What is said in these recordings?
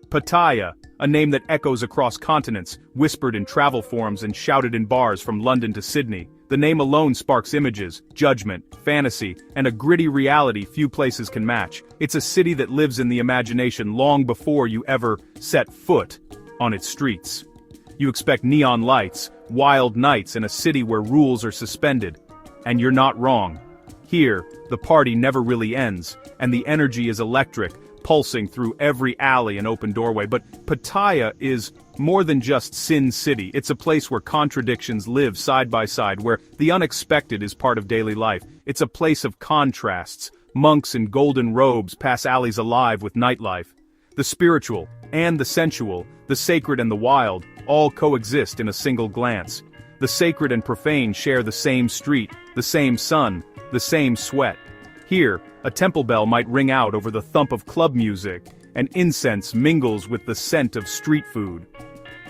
Pattaya, a name that echoes across continents, whispered in travel forums and shouted in bars from London to Sydney. The name alone sparks images, judgment, fantasy, and a gritty reality few places can match. It's a city that lives in the imagination long before you ever set foot on its streets. You expect neon lights, wild nights, and a city where rules are suspended. And you're not wrong. Here, the party never really ends, and the energy is electric, pulsing through every alley and open doorway. But Pattaya is more than just Sin City. It's a place where contradictions live side by side, where the unexpected is part of daily life. It's a place of contrasts. Monks in golden robes pass alleys alive with nightlife. The spiritual and the sensual, the sacred and the wild, all coexist in a single glance. The sacred and profane share the same street, the same sun, the same sweat. Here, a temple bell might ring out over the thump of club music, and incense mingles with the scent of street food.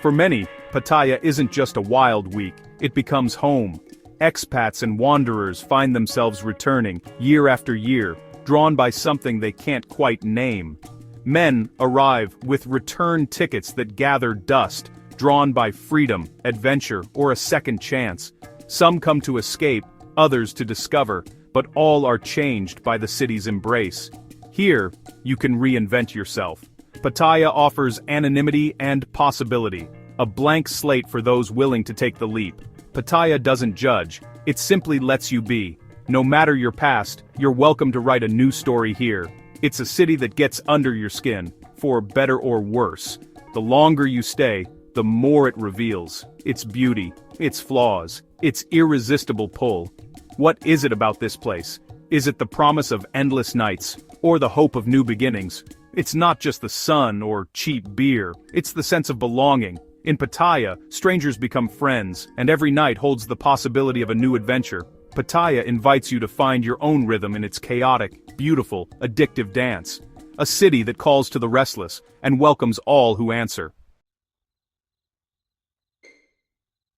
For many, Pattaya isn't just a wild week, it becomes home. Expats and wanderers find themselves returning, year after year, drawn by something they can't quite name. Men arrive with return tickets that gather dust, drawn by freedom, adventure, or a second chance. Some come to escape, others to discover, but all are changed by the city's embrace. Here, you can reinvent yourself. Pattaya offers anonymity and possibility, a blank slate for those willing to take the leap. Pattaya doesn't judge, it simply lets you be. No matter your past, you're welcome to write a new story here. It's a city that gets under your skin, for better or worse. The longer you stay, the more it reveals. Its beauty, its flaws, its irresistible pull. What is it about this place? Is it the promise of endless nights, or the hope of new beginnings? It's not just the sun or cheap beer, it's the sense of belonging. In Pattaya, strangers become friends, and every night holds the possibility of a new adventure. Pattaya invites you to find your own rhythm in its chaotic, beautiful, addictive dance. A city that calls to the restless, and welcomes all who answer.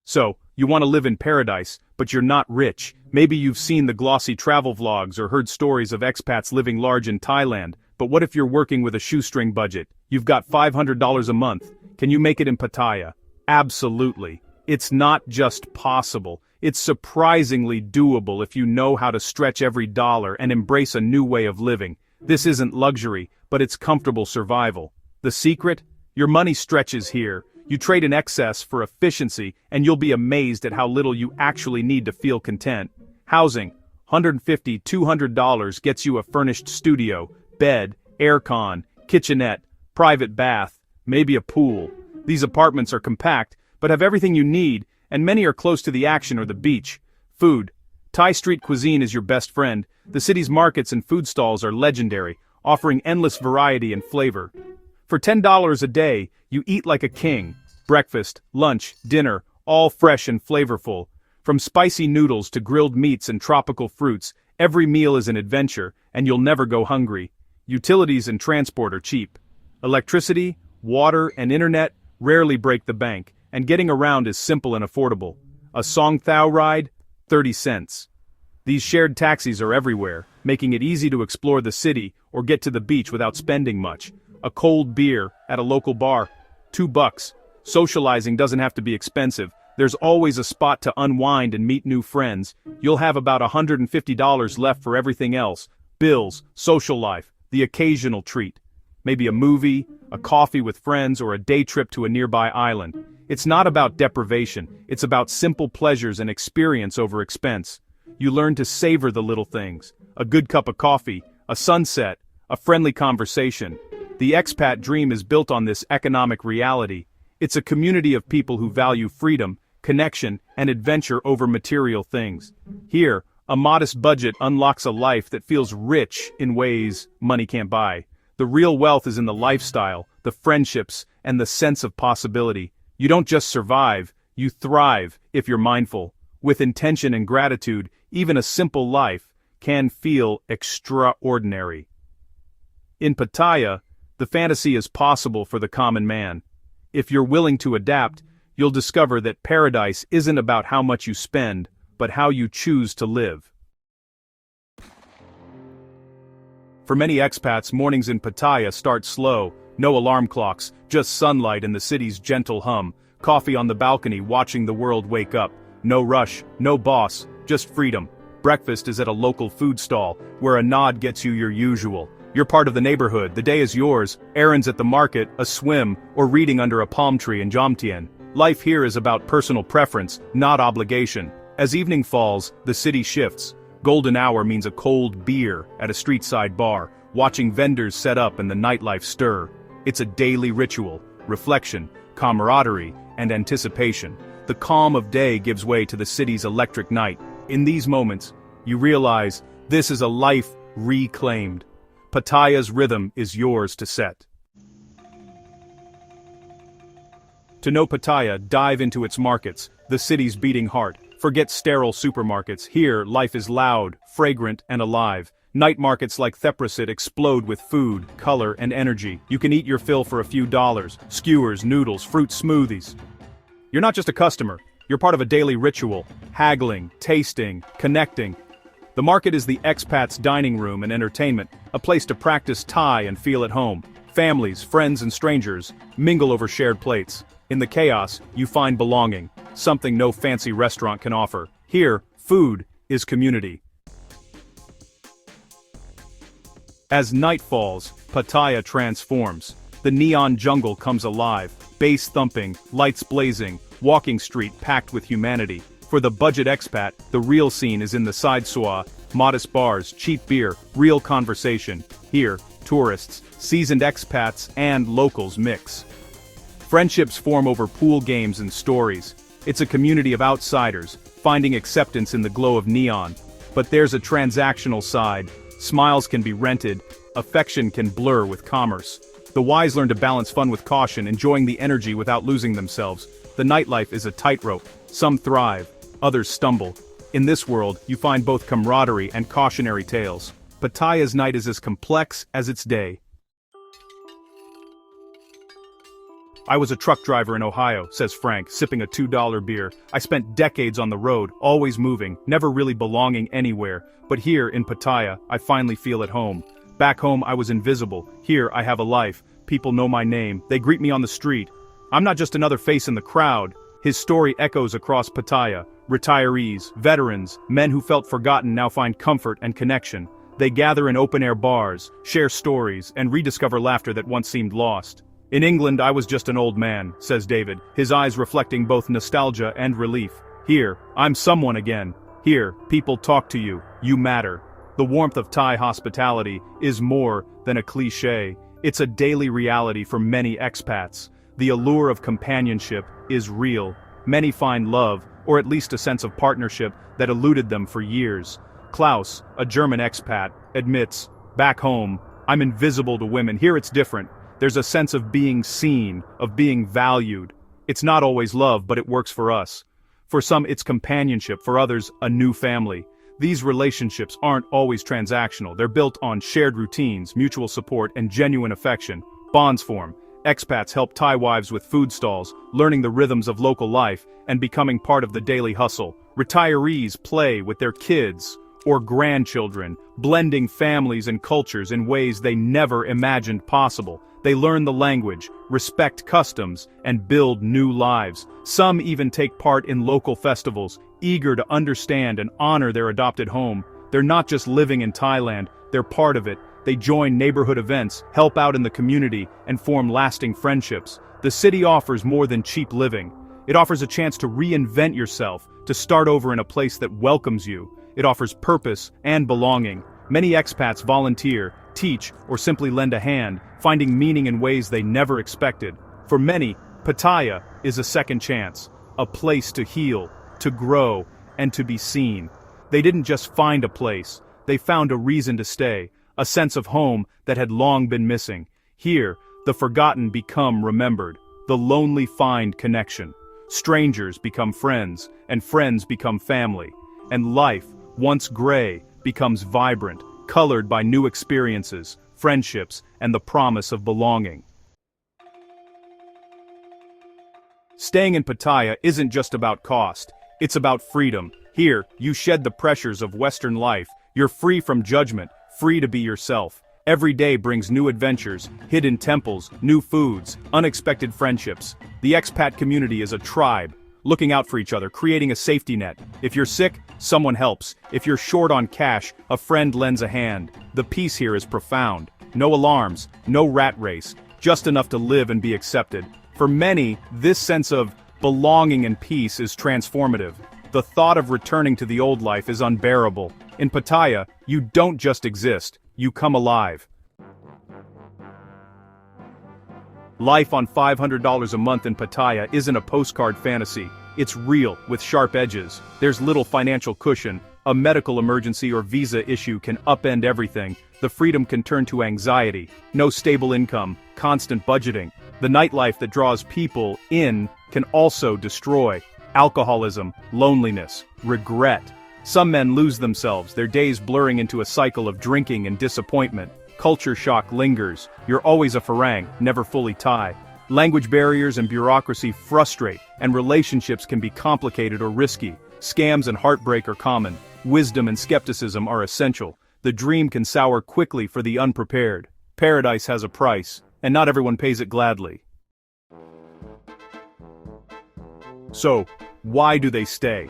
So, you want to live in paradise, but you're not rich. Maybe you've seen the glossy travel vlogs or heard stories of expats living large in Thailand, but what if you're working with a shoestring budget? You've got $500 a month. Can you make it in Pattaya? Absolutely. It's not just possible, it's surprisingly doable if you know how to stretch every dollar and embrace a new way of living. This isn't luxury, but it's comfortable survival. The secret? Your money stretches here. You trade in excess for efficiency, and you'll be amazed at how little you actually need to feel content. Housing, $150, $200 gets you a furnished studio, bed, aircon, kitchenette, private bath, maybe a pool. These apartments are compact, but have everything you need, and many are close to the action or the beach. Food. Thai street cuisine is your best friend. The city's markets and food stalls are legendary, offering endless variety and flavor. For $10 a day, you eat like a king. Breakfast, lunch, dinner, all fresh and flavorful. From spicy noodles to grilled meats and tropical fruits, every meal is an adventure, and you'll never go hungry. Utilities and transport are cheap. Electricity, water, and internet rarely break the bank, and getting around is simple and affordable. A Song Thao ride? 30 cents. These shared taxis are everywhere, making it easy to explore the city or get to the beach without spending much. A cold beer at a local bar? $2. Socializing doesn't have to be expensive. There's always a spot to unwind and meet new friends. You'll have about $150 left for everything else. Bills, social life, the occasional treat. Maybe a movie, a coffee with friends, or a day trip to a nearby island. It's not about deprivation, it's about simple pleasures and experience over expense. You learn to savor the little things. A good cup of coffee, a sunset, a friendly conversation. The expat dream is built on this economic reality. It's a community of people who value freedom, connection, and adventure over material things. Here, a modest budget unlocks a life that feels rich in ways money can't buy. The real wealth is in the lifestyle, the friendships, and the sense of possibility. You don't just survive, you thrive if you're mindful. With intention and gratitude, even a simple life can feel extraordinary. In Pattaya, the fantasy is possible for the common man. If you're willing to adapt, you'll discover that paradise isn't about how much you spend, but how you choose to live. For many expats, mornings in Pattaya start slow, no alarm clocks, just sunlight and the city's gentle hum, coffee on the balcony watching the world wake up. No rush, no boss, just freedom. Breakfast is at a local food stall, where a nod gets you your usual. You're part of the neighborhood, the day is yours, errands at the market, a swim, or reading under a palm tree in Jomtien. Life here is about personal preference, not obligation. As evening falls, the city shifts. Golden hour means a cold beer at a street-side bar, watching vendors set up and the nightlife stir. It's a daily ritual, reflection, camaraderie, and anticipation. The calm of day gives way to the city's electric night. In these moments, you realize this is a life reclaimed. Pattaya's rhythm is yours to set. To know Pattaya, dive into its markets, the city's beating heart. Forget sterile supermarkets. Here, life is loud, fragrant, and alive. Night markets like Theprasit explode with food, color, and energy. You can eat your fill for a few dollars. Skewers, noodles, fruit smoothies. You're not just a customer, you're part of a daily ritual. Haggling, tasting, connecting. The market is the expat's dining room and entertainment, a place to practice Thai and feel at home. Families, friends, and strangers mingle over shared plates. In the chaos, you find belonging, something no fancy restaurant can offer. Here, food is community. As night falls, Pattaya transforms. The neon jungle comes alive, bass thumping, lights blazing, walking street packed with humanity. For the budget expat, the real scene is in the side soa, modest bars, cheap beer, real conversation. Here, tourists, seasoned expats, and locals mix. Friendships form over pool games and stories. It's a community of outsiders, finding acceptance in the glow of neon. But there's a transactional side. Smiles can be rented, affection can blur with commerce. The wise learn to balance fun with caution, enjoying the energy without losing themselves. The nightlife is a tightrope. Some thrive, others stumble. In this world, you find both camaraderie and cautionary tales. Pattaya's night is as complex as its day. I was a truck driver in Ohio, says Frank, sipping a $2 beer. I spent decades on the road, always moving, never really belonging anywhere. But here, in Pattaya, I finally feel at home. Back home, I was invisible. Here, I have a life. People know my name. They greet me on the street. I'm not just another face in the crowd. His story echoes across Pattaya. Retirees, veterans, men who felt forgotten now find comfort and connection. They gather in open-air bars, share stories, and rediscover laughter that once seemed lost. In England, I was just an old man, says David, his eyes reflecting both nostalgia and relief. Here, I'm someone again. Here, people talk to you. You matter. The warmth of Thai hospitality is more than a cliché. It's a daily reality for many expats. The allure of companionship is real. Many find love, or at least a sense of partnership, that eluded them for years. Klaus, a German expat, admits, "Back home, I'm invisible to women. Here it's different. There's a sense of being seen, of being valued. It's not always love, but it works for us. For some, it's companionship, for others, a new family. These relationships aren't always transactional. They're built on shared routines, mutual support, and genuine affection. Bonds form. Expats help Thai wives with food stalls, learning the rhythms of local life, and becoming part of the daily hustle. Retirees play with their kids or grandchildren, blending families and cultures in ways they never imagined possible. They learn the language, respect customs, and build new lives. Some even take part in local festivals, eager to understand and honor their adopted home. They're not just living in Thailand, they're part of it. They join neighborhood events, help out in the community, and form lasting friendships. The city offers more than cheap living. It offers a chance to reinvent yourself, to start over in a place that welcomes you. It offers purpose and belonging. Many expats volunteer, teach, or simply lend a hand, finding meaning in ways they never expected. For many, Pattaya is a second chance, a place to heal, to grow, and to be seen. They didn't just find a place, they found a reason to stay, a sense of home that had long been missing. Here, the forgotten become remembered, the lonely find connection. Strangers become friends, and friends become family. And life, once gray, becomes vibrant, colored by new experiences, friendships, and the promise of belonging. Staying in Pattaya isn't just about cost, it's about freedom. Here, you shed the pressures of Western life, you're free from judgment, free to be yourself. Every day brings new adventures, hidden temples, new foods, unexpected friendships. The expat community is a tribe, looking out for each other, creating a safety net. If you're sick, someone helps. If you're short on cash, a friend lends a hand. The peace here is profound. No alarms, no rat race, just enough to live and be accepted. For many, this sense of belonging and peace is transformative. The thought of returning to the old life is unbearable. In Pattaya, you don't just exist, you come alive. Life on $500 a month in Pattaya isn't a postcard fantasy. It's real, with sharp edges. There's little financial cushion. A medical emergency or visa issue can upend everything. The freedom can turn to anxiety. No stable income, constant budgeting. The nightlife that draws people in can also destroy. Alcoholism, loneliness, regret. Some men lose themselves, their days blurring into a cycle of drinking and disappointment. Culture shock lingers. You're always a Farang, never fully Thai. Language barriers and bureaucracy frustrate, and relationships can be complicated or risky. Scams and heartbreak are common. Wisdom and skepticism are essential. The dream can sour quickly for the unprepared. Paradise has a price, and not everyone pays it gladly. So, why do they stay?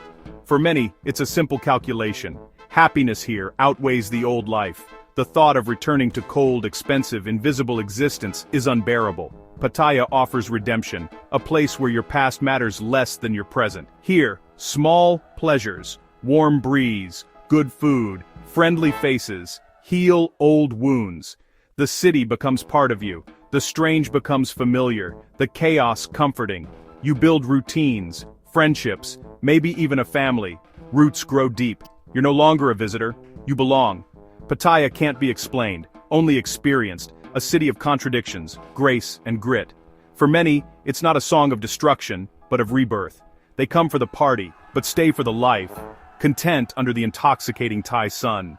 For many, it's a simple calculation. Happiness here outweighs the old life. The thought of returning to cold, expensive, invisible existence is unbearable. Pattaya offers redemption, a place where your past matters less than your present. Here, small pleasures, warm breeze, good food, friendly faces, heal old wounds. The city becomes part of you. The strange becomes familiar, the chaos comforting. You build routines, friendships, maybe even a family. Roots grow deep. You're no longer a visitor, you belong. Pattaya can't be explained, only experienced, a city of contradictions, grace and grit. For many, it's not a song of destruction, but of rebirth. They come for the party, but stay for the life, content under the intoxicating Thai sun.